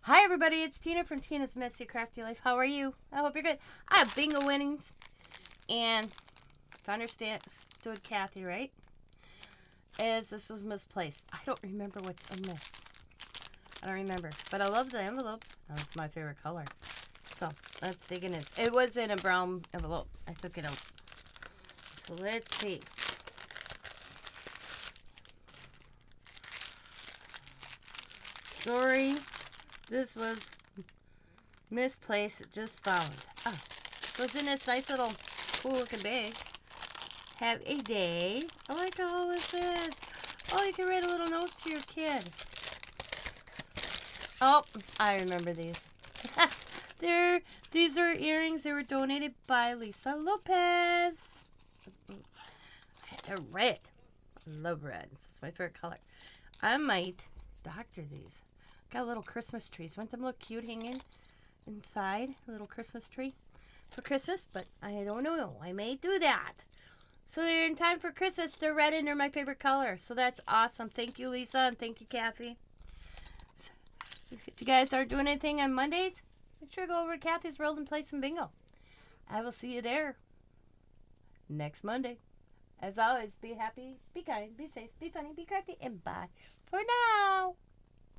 Hi everybody, it's Tina from Tina's Messy Crafty Life. How are you? I hope you're good. I have bingo winnings, and if I understood Kathie right, as this was misplaced. I don't remember what's amiss. I don't remember, but I love the envelope. Oh, it's my favorite color. So let's dig in this. It was in a brown envelope. I took it out. So let's see. Sorry, this was misplaced. Just found. Oh, so it's in this nice little cool looking bag. Have a day. I like how all this is. Oh, you can write a little note to your kid. Oh, I remember these. These are earrings. They were donated by Lisa Lopez. They're red. I love red. This is my favorite color. I might doctor these. Got little Christmas trees. Want them look cute hanging inside? A little Christmas tree for Christmas, but I don't know. I may do that. So they're in time for Christmas. They're red and they're my favorite color. So that's awesome. Thank you, Lisa, and thank you, Kathie. So if you guys aren't doing anything on Mondays, make sure to go over to Kathie's World and play some bingo. I will see you there next Monday. As always, be happy, be kind, be safe, be funny, be crafty, and bye for now.